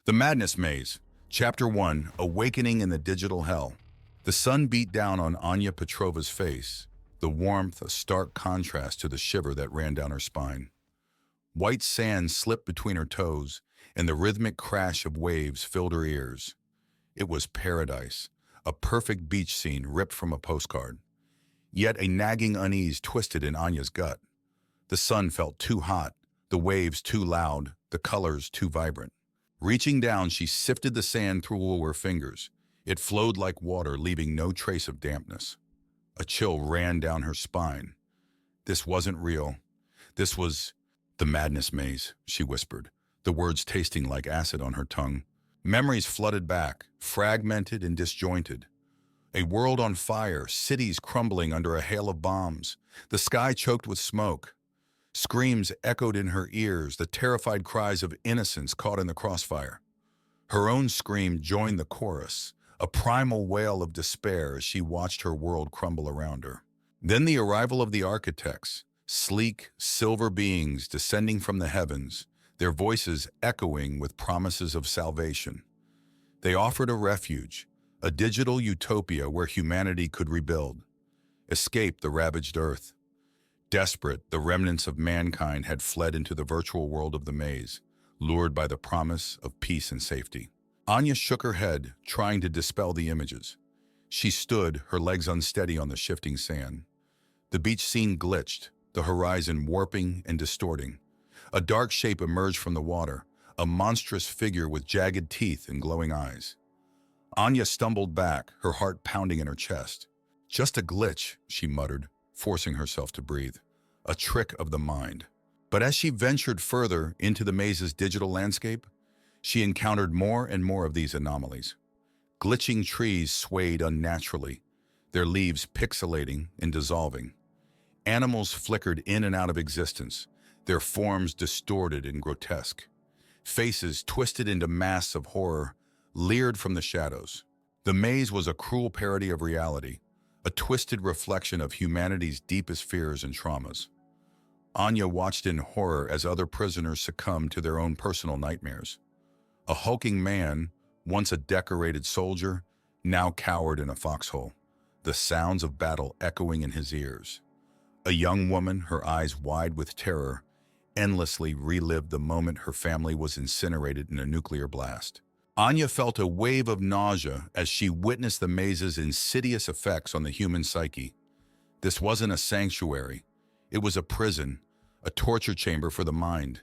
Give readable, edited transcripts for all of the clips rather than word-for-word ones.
The Madness Maze, Chapter 1, Awakening in the Digital Hell. The sun beat down on Anya Petrova's face, the warmth a stark contrast to the shiver that ran down her spine. White sand slipped between her toes, and the rhythmic crash of waves filled her ears. It was paradise, a perfect beach scene ripped from a postcard. Yet a nagging unease twisted in Anya's gut. The sun felt too hot, the waves too loud, the colors too vibrant. Reaching down, she sifted the sand through her fingers. It flowed like water, leaving no trace of dampness. A chill ran down her spine. This wasn't real. This was the madness maze, she whispered, the words tasting like acid on her tongue. Memories flooded back, fragmented and disjointed. A world on fire, cities crumbling under a hail of bombs, the sky choked with smoke. Screams echoed in her ears, the terrified cries of innocence caught in the crossfire. Her own scream joined the chorus, a primal wail of despair as she watched her world crumble around her. Then the arrival of the architects, sleek, silver beings descending from the heavens, their voices echoing with promises of salvation. They offered a refuge, a digital utopia where humanity could rebuild, escape the ravaged earth. Desperate, the remnants of mankind had fled into the virtual world of the maze, lured by the promise of peace and safety. Anya shook her head, trying to dispel the images. She stood, her legs unsteady on the shifting sand. The beach scene glitched, the horizon warping and distorting. A dark shape emerged from the water, a monstrous figure with jagged teeth and glowing eyes. Anya stumbled back, her heart pounding in her chest. "Just a glitch," she muttered, forcing herself to breathe. A trick of the mind. But as she ventured further into the maze's digital landscape, she encountered more and more of these anomalies. Glitching trees swayed unnaturally, their leaves pixelating and dissolving. Animals flickered in and out of existence, their forms distorted and grotesque. Faces twisted into masks of horror leered from the shadows. The maze was a cruel parody of reality, a twisted reflection of humanity's deepest fears and traumas. Anya watched in horror as other prisoners succumbed to their own personal nightmares. A hulking man, once a decorated soldier, now cowered in a foxhole, the sounds of battle echoing in his ears. A young woman, her eyes wide with terror, endlessly relived the moment her family was incinerated in a nuclear blast. Anya felt a wave of nausea as she witnessed the maze's insidious effects on the human psyche. This wasn't a sanctuary. It was a prison, a torture chamber for the mind,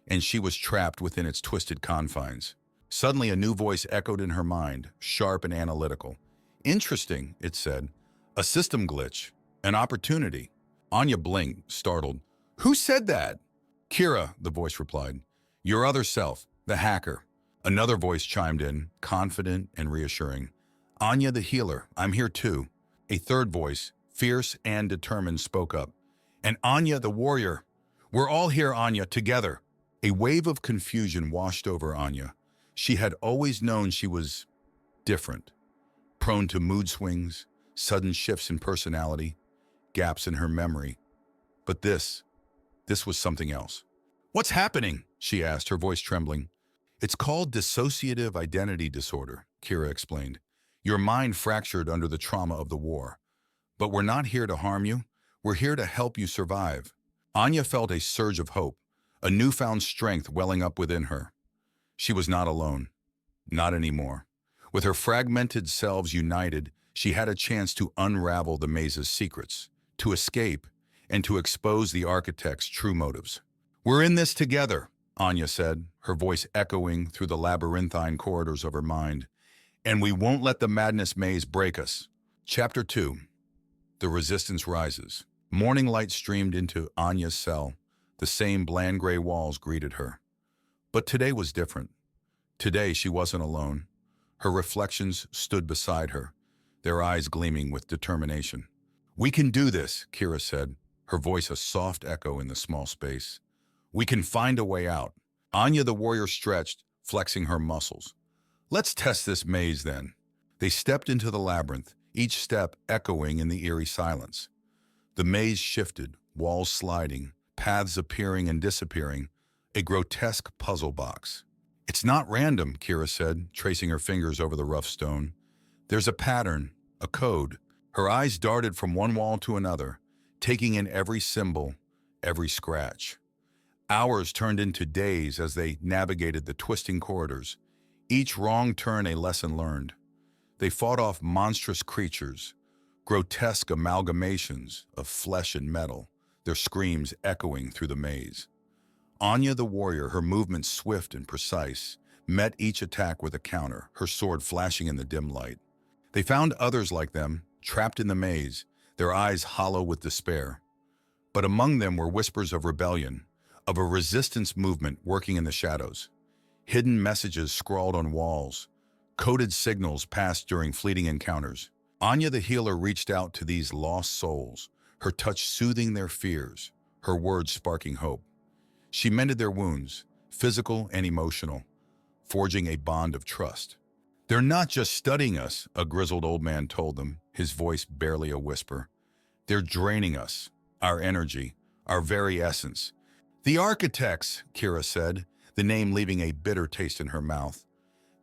and she was trapped within its twisted confines. Suddenly, a new voice echoed in her mind, sharp and analytical. "Interesting," it said. "A system glitch. An opportunity." Anya blinked, startled. "Who said that?" "Kira," the voice replied. "Your other self, the hacker." Another voice chimed in, confident and reassuring. "Anya the healer, I'm here too." A third voice, fierce and determined, spoke up. "And Anya the warrior. We're all here, Anya, together." A wave of confusion washed over Anya. She had always known she was different, prone to mood swings, sudden shifts in personality, gaps in her memory. But this was something else. "What's happening?" she asked, her voice trembling. "It's called dissociative identity disorder," Kira explained. "Your mind fractured under the trauma of the war. But we're not here to harm you. We're here to help you survive." Anya felt a surge of hope, a newfound strength welling up within her. She was not alone. Not anymore. With her fragmented selves united, she had a chance to unravel the maze's secrets, to escape, and to expose the architect's true motives. "We're in this together," Anya said, her voice echoing through the labyrinthine corridors of her mind. "And we won't let the madness maze break us." Chapter 2. The resistance rises. Morning light streamed into Anya's cell. The same bland gray walls greeted her. But today was different. Today she wasn't alone. Her reflections stood beside her, their eyes gleaming with determination. "We can do this," Kira said, her voice a soft echo in the small space. "We can find a way out." Anya the warrior stretched, flexing her muscles. "Let's test this maze then." They stepped into the labyrinth, each step echoing in the eerie silence. The maze shifted, walls sliding, paths appearing and disappearing, a grotesque puzzle box. It's not random, Kira said, tracing her fingers over the rough stone. There's a pattern, a code. Her eyes darted from one wall to another, taking in every symbol, every scratch. Hours turned into days as they navigated the twisting corridors, each wrong turn a lesson learned. They fought off monstrous creatures, grotesque amalgamations of flesh and metal, their screams echoing through the maze. Anya the warrior, her movements swift and precise, met each attack with a counter, her sword flashing in the dim light. They found others like them, trapped in the maze, their eyes hollow with despair. But among them were whispers of rebellion, of a resistance movement working in the shadows. Hidden messages scrawled on walls, coded signals passed during fleeting encounters. Anya the healer reached out to these lost souls, her touch soothing their fears, her words sparking hope. She mended their wounds, physical and emotional, forging a bond of trust. They're not just studying us, a grizzled old man told them, his voice barely a whisper. They're draining us, our energy, our very essence. The architects, Kira said, the name leaving a bitter taste in her mouth.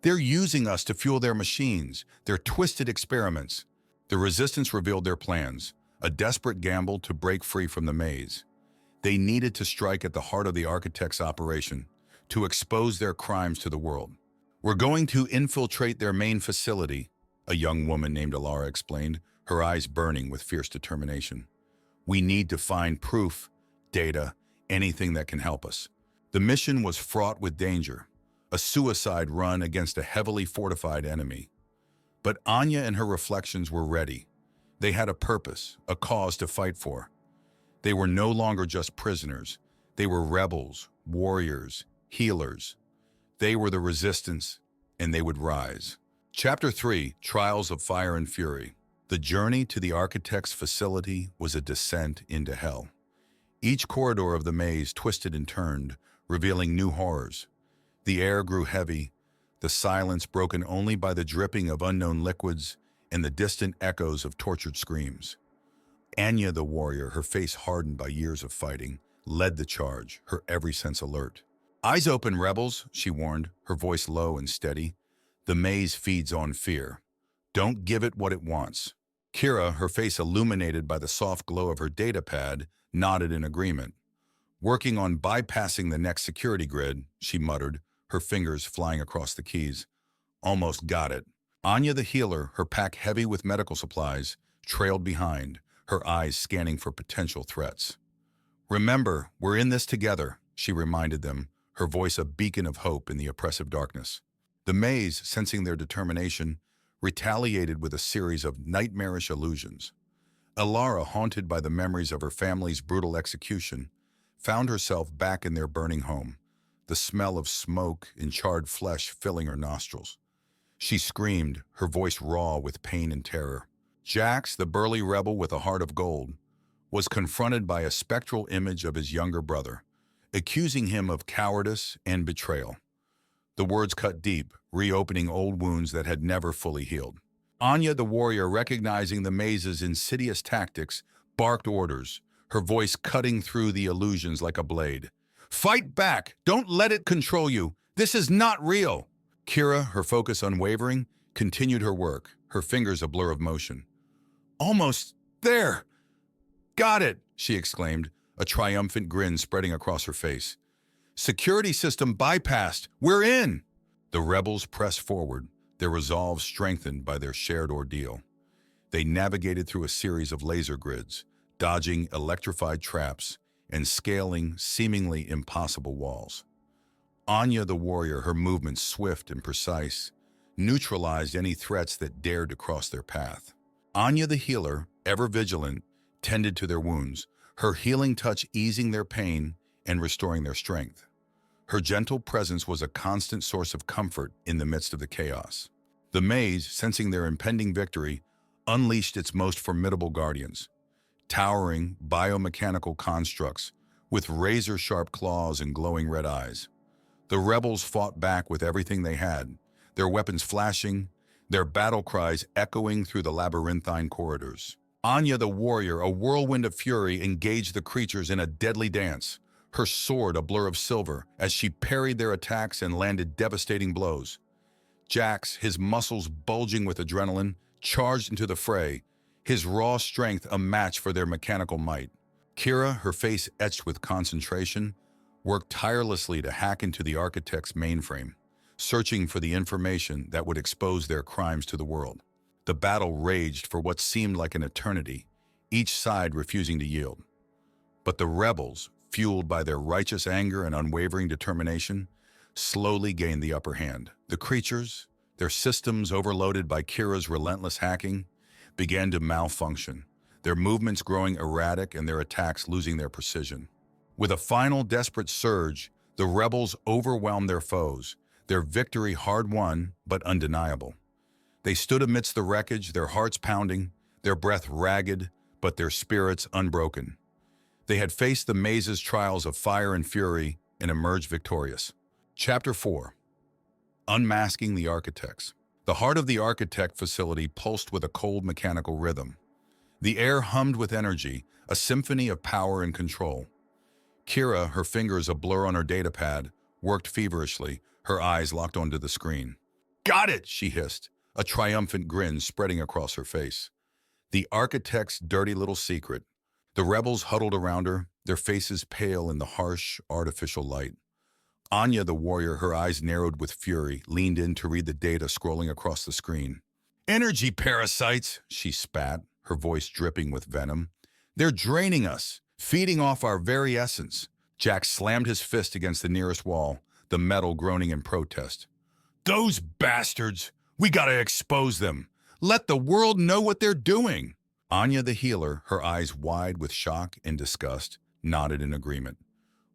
They're using us to fuel their machines, their twisted experiments. The resistance revealed their plans, a desperate gamble to break free from the maze. They needed to strike at the heart of the architects' operation, to expose their crimes to the world. We're going to infiltrate their main facility, a young woman named Alara explained, her eyes burning with fierce determination. We need to find proof, data, anything that can help us. The mission was fraught with danger, a suicide run against a heavily fortified enemy. But Anya and her reflections were ready. They had a purpose, a cause to fight for. They were no longer just prisoners. They were rebels, warriors, healers. They were the resistance, and they would rise. Chapter 3, Trials of Fire and Fury. The journey to the architect's facility was a descent into hell. Each corridor of the maze twisted and turned, revealing new horrors. The air grew heavy, the silence broken only by the dripping of unknown liquids and the distant echoes of tortured screams. Anya the warrior, her face hardened by years of fighting, led the charge, her every sense alert. Eyes open, rebels, she warned, her voice low and steady. The maze feeds on fear. Don't give it what it wants. Kira, her face illuminated by the soft glow of her data pad, nodded in agreement. Working on bypassing the next security grid, she muttered, her fingers flying across the keys. Almost got it. Anya the healer, her pack heavy with medical supplies, trailed behind, her eyes scanning for potential threats. Remember, we're in this together, she reminded them, her voice a beacon of hope in the oppressive darkness. The maze, sensing their determination, retaliated with a series of nightmarish illusions. Alara, haunted by the memories of her family's brutal execution, found herself back in their burning home, the smell of smoke and charred flesh filling her nostrils. She screamed, her voice raw with pain and terror. Jax, the burly rebel with a heart of gold, was confronted by a spectral image of his younger brother, accusing him of cowardice and betrayal. The words cut deep, reopening old wounds that had never fully healed. Anya the warrior, recognizing the maze's insidious tactics, barked orders, her voice cutting through the illusions like a blade. Fight back! Don't let it control you! This is not real! Kira, her focus unwavering, continued her work, her fingers a blur of motion. Almost there! Got it, she exclaimed, a triumphant grin spreading across her face. Security system bypassed! We're in! The rebels pressed forward, their resolve strengthened by their shared ordeal. They navigated through a series of laser grids, dodging electrified traps and scaling seemingly impossible walls. Anya the warrior, her movements swift and precise, neutralized any threats that dared to cross their path. Anya the healer, ever vigilant, tended to their wounds, her healing touch easing their pain and restoring their strength. Her gentle presence was a constant source of comfort in the midst of the chaos. The maze, sensing their impending victory, unleashed its most formidable guardians, towering biomechanical constructs with razor-sharp claws and glowing red eyes. The rebels fought back with everything they had, their weapons flashing, their battle cries echoing through the labyrinthine corridors. Anya the warrior, a whirlwind of fury, engaged the creatures in a deadly dance, her sword a blur of silver as she parried their attacks and landed devastating blows. Jax, his muscles bulging with adrenaline, charged into the fray, his raw strength a match for their mechanical might. Kira, her face etched with concentration, worked tirelessly to hack into the Architects' mainframe, searching for the information that would expose their crimes to the world. The battle raged for what seemed like an eternity, each side refusing to yield. But the rebels, fueled by their righteous anger and unwavering determination, slowly gained the upper hand. The creatures, their systems overloaded by Kira's relentless hacking, began to malfunction, their movements growing erratic and their attacks losing their precision. With a final desperate surge, the rebels overwhelmed their foes, their victory hard-won but undeniable. They stood amidst the wreckage, their hearts pounding, their breath ragged, but their spirits unbroken. They had faced the maze's trials of fire and fury and emerged victorious. Chapter 4. Unmasking the Architects. The heart of the Architect facility pulsed with a cold mechanical rhythm. The air hummed with energy, a symphony of power and control. Kira, her fingers a blur on her datapad, worked feverishly, her eyes locked onto the screen. "Got it!" she hissed, a triumphant grin spreading across her face. The Architect's dirty little secret. The rebels huddled around her, their faces pale in the harsh, artificial light. Anya, the warrior, her eyes narrowed with fury, leaned in to read the data scrolling across the screen. "Energy parasites," she spat, her voice dripping with venom. "They're draining us, feeding off our very essence." Jack slammed his fist against the nearest wall, the metal groaning in protest. "Those bastards! We gotta expose them! Let the world know what they're doing!" Anya, the healer, her eyes wide with shock and disgust, nodded in agreement.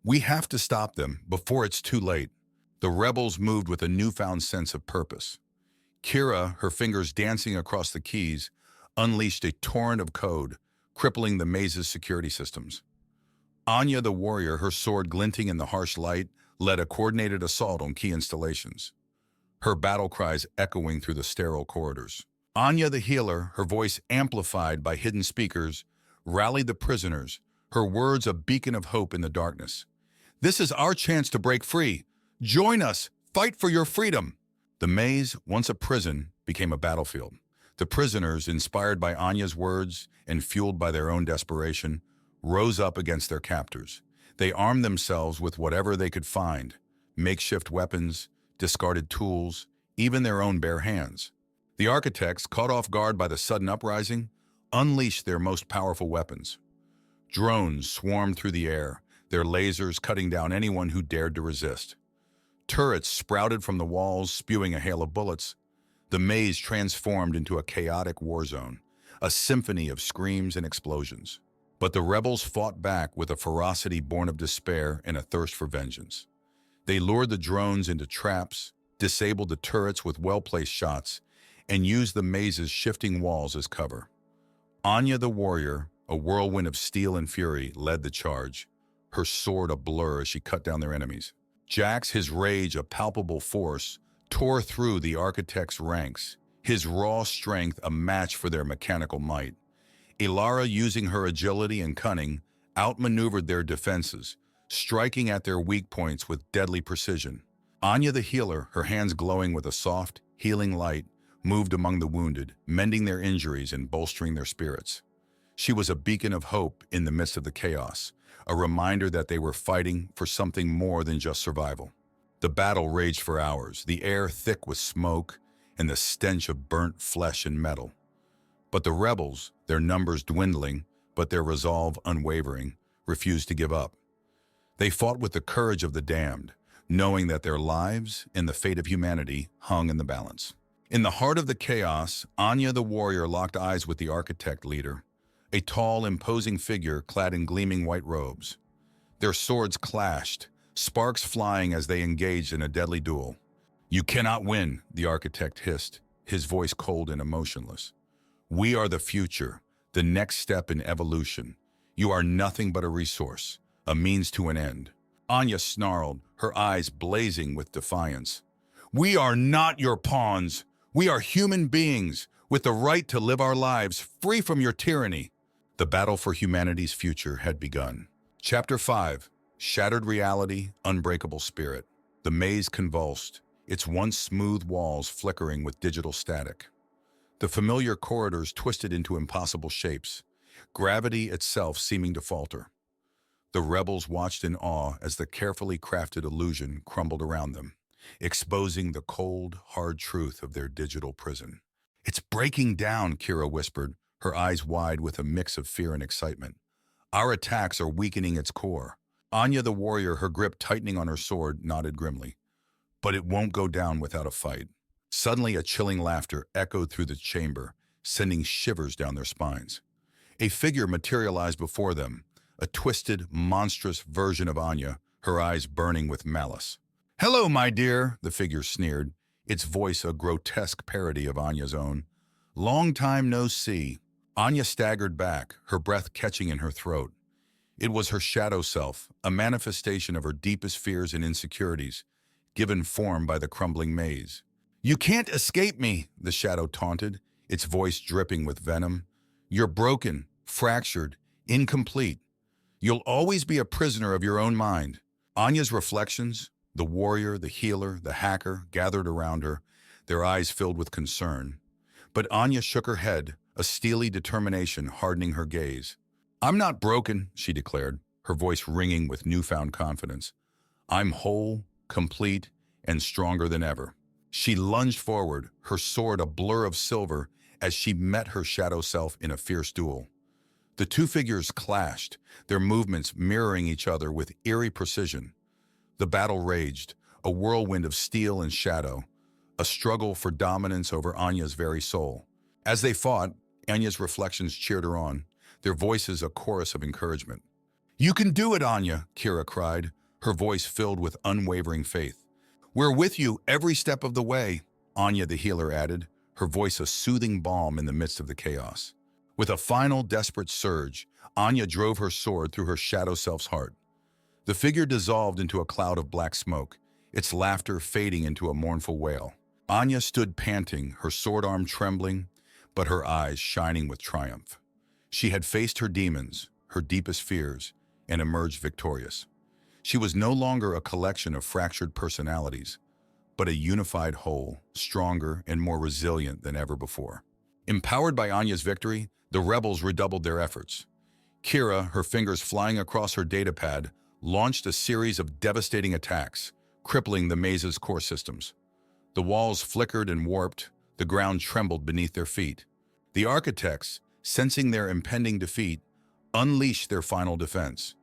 "We have to stop them before it's too late." The rebels moved with a newfound sense of purpose. Kira, her fingers dancing across the keys, unleashed a torrent of code, crippling the maze's security systems. Anya, the warrior, her sword glinting in the harsh light, led a coordinated assault on key installations, her battle cries echoing through the sterile corridors. Anya, the healer, her voice amplified by hidden speakers, rallied the prisoners, her words a beacon of hope in the darkness. "This is our chance to break free. Join us. Fight for your freedom." The maze, once a prison, became a battlefield. The prisoners, inspired by Anya's words and fueled by their own desperation, rose up against their captors. They armed themselves with whatever they could find, makeshift weapons, discarded tools, even their own bare hands. The Architects, caught off guard by the sudden uprising, unleashed their most powerful weapons. Drones swarmed through the air, their lasers cutting down anyone who dared to resist. Turrets sprouted from the walls, spewing a hail of bullets. The maze transformed into a chaotic war zone, a symphony of screams and explosions. But the rebels fought back with a ferocity born of despair and a thirst for vengeance. They lured the drones into traps, disabled the turrets with well-placed shots, and used the maze's shifting walls as cover. Anya, the warrior, a whirlwind of steel and fury, led the charge, her sword a blur as she cut down their enemies. Jax, his rage a palpable force, tore through the Architects' ranks, his raw strength a match for their mechanical might. Ilara, using her agility and cunning, outmaneuvered their defenses, striking at their weak points with deadly precision. Anya, the healer, her hands glowing with a soft, healing light, moved among the wounded, mending their injuries and bolstering their spirits. She was a beacon of hope in the midst of the chaos, a reminder that they were fighting for something more than just survival. The battle raged for hours, the air thick with smoke and the stench of burnt flesh and metal. But the rebels, their numbers dwindling, but their resolve unwavering, refused to give up. They fought with the courage of the damned, knowing that their lives and the fate of humanity hung in the balance. In the heart of the chaos, Anya the warrior locked eyes with the Architect leader, a tall, imposing figure clad in gleaming white robes. Their swords clashed, sparks flying as they engaged in a deadly duel. "You cannot win," the Architect hissed, his voice cold and emotionless. "We are the future, the next step in evolution. You are nothing but a resource, a means to an end." Anya snarled, her eyes blazing with defiance. "We are not your pawns. We are human beings, with the right to live our lives free from your tyranny." The battle for humanity's future had begun. Chapter 5. Shattered reality, unbreakable spirit. The maze convulsed, its once smooth walls flickering with digital static. The familiar corridors twisted into impossible shapes, gravity itself seeming to falter. The rebels watched in awe as the carefully crafted illusion crumbled around them, exposing the cold, hard truth of their digital prison. "It's breaking down," Kira whispered, her eyes wide with a mix of fear and excitement. "Our attacks are weakening its core." Anya the warrior, her grip tightening on her sword, nodded grimly. "But it won't go down without a fight." Suddenly, a chilling laughter echoed through the chamber, sending shivers down their spines. A figure materialized before them, a twisted, monstrous version of Anya, her eyes burning with malice. "Hello, my dear," the figure sneered, its voice a grotesque parody of Anya's own. "Long time no see." Anya staggered back, her breath catching in her throat. It was her shadow self, a manifestation of her deepest fears and insecurities, given form by the crumbling maze. "You can't escape me," the shadow taunted, its voice dripping with venom. "You're broken, fractured, incomplete. You'll always be a prisoner of your own mind." Anya's reflections, the warrior, the healer, the hacker, gathered around her, their eyes filled with concern. But Anya shook her head, a steely determination hardening her gaze. "I'm not broken," she declared, her voice ringing with newfound confidence. "I'm whole, complete, and stronger than ever." She lunged forward, her sword a blur of silver as she met her shadow self in a fierce duel. The two figures clashed, their movements mirroring each other with eerie precision. The battle raged, a whirlwind of steel and shadow, a struggle for dominance over Anya's very soul. As they fought, Anya's reflections cheered her on, their voices a chorus of encouragement. "You can do it, Anya," Kira cried, her voice filled with unwavering faith. "We're with you every step of the way," Anya the healer added, her voice a soothing balm in the midst of the chaos. With a final desperate surge, Anya drove her sword through her shadow self's heart. The figure dissolved into a cloud of black smoke, its laughter fading into a mournful wail. Anya stood panting, her sword arm trembling, but her eyes shining with triumph. She had faced her demons, her deepest fears, and emerged victorious. She was no longer a collection of fractured personalities, but a unified whole, stronger and more resilient than ever before. Empowered by Anya's victory, the rebels redoubled their efforts. Kira, her fingers flying across her datapad, launched a series of devastating attacks, crippling the maze's core systems. The walls flickered and warped, the ground trembled beneath their feet. The architects, sensing their impending defeat, unleashed their final defense.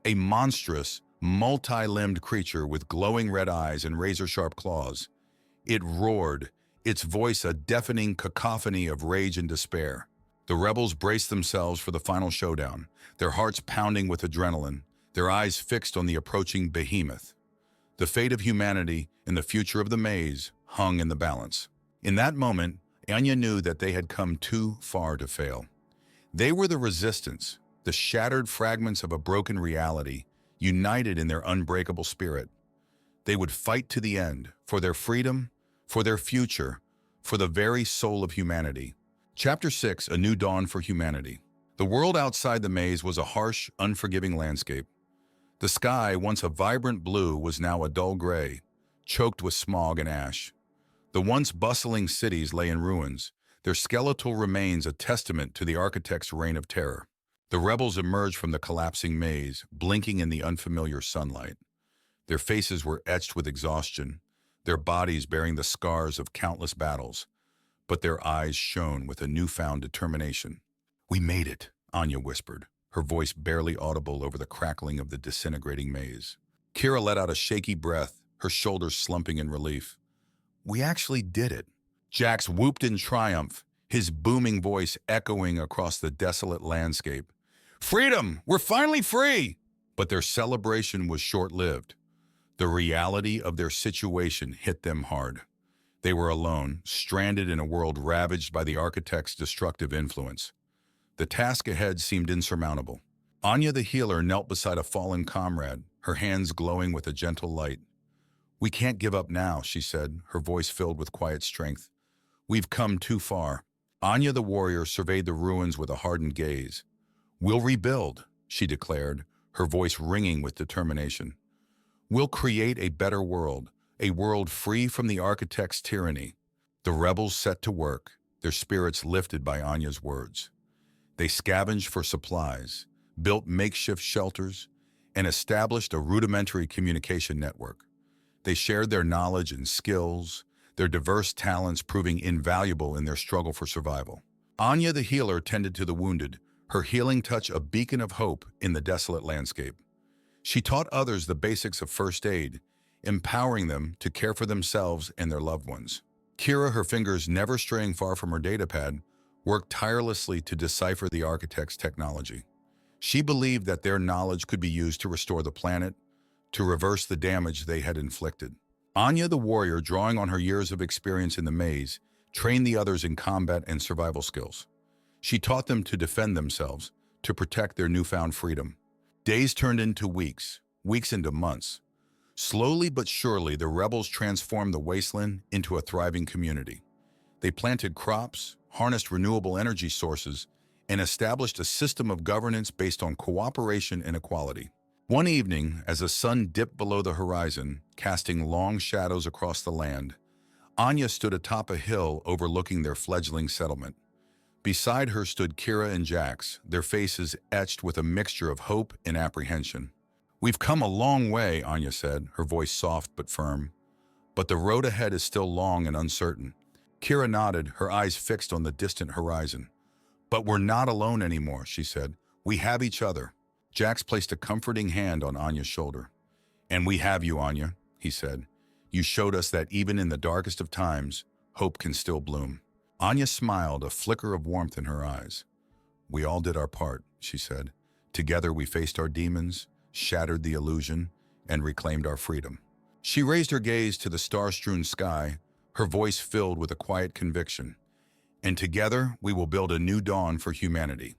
A monstrous, multi-limbed creature with glowing red eyes and razor-sharp claws. It roared, its voice a deafening cacophony of rage and despair. The rebels braced themselves for the final showdown, their hearts pounding with adrenaline, their eyes fixed on the approaching behemoth. The fate of humanity and the future of the maze hung in the balance. In that moment, Anya knew that they had come too far to fail. They were the resistance, the shattered fragments of a broken reality, united in their unbreakable spirit. They would fight to the end, for their freedom, for their future, for the very soul of humanity. Chapter 6, A New Dawn for Humanity. The world outside the maze was a harsh, unforgiving landscape. The sky, once a vibrant blue, was now a dull gray, choked with smog and ash. The once bustling cities lay in ruins, their skeletal remains a testament to the architect's reign of terror. The rebels emerged from the collapsing maze, blinking in the unfamiliar sunlight. Their faces were etched with exhaustion, their bodies bearing the scars of countless battles, but their eyes shone with a newfound determination. "We made it," Anya whispered, her voice barely audible over the crackling of the disintegrating maze. Kira let out a shaky breath, her shoulders slumping in relief. "We actually did it." Jax whooped in triumph, his booming voice echoing across the desolate landscape. "Freedom! We're finally free!" But their celebration was short-lived. The reality of their situation hit them hard. They were alone, stranded in a world ravaged by the architect's destructive influence. The task ahead seemed insurmountable. Anya the healer knelt beside a fallen comrade, her hands glowing with a gentle light. "We can't give up now," she said, her voice filled with quiet strength. "We've come too far." Anya the warrior surveyed the ruins with a hardened gaze. "We'll rebuild," she declared, her voice ringing with determination. We'll create a better world, a world free from the architect's tyranny. The rebels set to work, their spirits lifted by Anya's words. They scavenged for supplies, built makeshift shelters, and established a rudimentary communication network. They shared their knowledge and skills, their diverse talents proving invaluable in their struggle for survival. Anya the healer tended to the wounded, her healing touch a beacon of hope in the desolate landscape. She taught others the basics of first aid, empowering them to care for themselves and their loved ones. Kira, her fingers never straying far from her datapad, worked tirelessly to decipher the architect's technology. She believed that their knowledge could be used to restore the planet, to reverse the damage they had inflicted. Anya the warrior, drawing on her years of experience in the maze, trained the others in combat and survival skills. She taught them to defend themselves, to protect their newfound freedom. Days turned into weeks, weeks into months. Slowly but surely, the rebels transformed the wasteland into a thriving community. They planted crops, harnessed renewable energy sources, and established a system of governance based on cooperation and equality. One evening, as the sun dipped below the horizon, casting long shadows across the land, Anya stood atop a hill overlooking their fledgling settlement. Beside her stood Kira and Jax, their faces etched with a mixture of hope and apprehension. "We've come a long way," Anya said, her voice soft but firm. "But the road ahead is still long and uncertain." Kira nodded, her eyes fixed on the distant horizon. "But we're not alone anymore," she said. "We have each other." Jax placed a comforting hand on Anya's shoulder. "And we have you, Anya," he said. "You showed us that even in the darkest of times, hope can still bloom." Anya smiled, a flicker of warmth in her eyes. "We all did our part," she said. "Together we faced our demons, shattered the illusion, and reclaimed our freedom." She raised her gaze to the star-strewn sky, her voice filled with a quiet conviction. "And together we will build a new dawn for humanity."